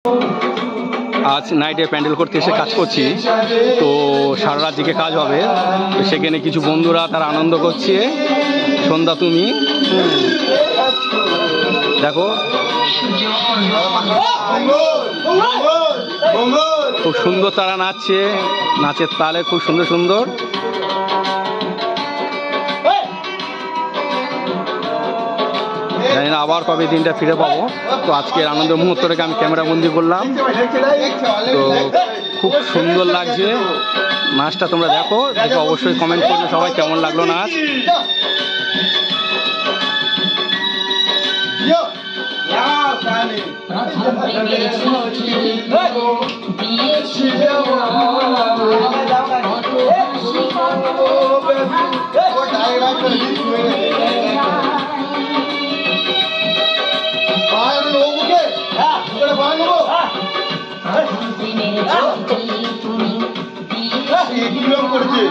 আজ নাইটে প্যান্ডেল করতে এসে কাজ করছি, তো সারা রাত দিকে কাজ হবে। তো সেখানে কিছু বন্ধুরা তারা আনন্দ করছে। সন্ধ্যা তুমি দেখো, খুব সুন্দর তারা নাচছে, নাচের তালে খুব সুন্দর সুন্দর। জানি না আবার কবে দিনটা ফিরে পাবো। তো আজকের আনন্দ মুহূর্তটাকে আমি ক্যামেরা বন্দি করলাম। তো খুব সুন্দর লাগছে নাচটা, তোমরা দেখো, দেখো অবশ্যই কমেন্ট করবে সবাই কেমন লাগলো নাচ। করেছে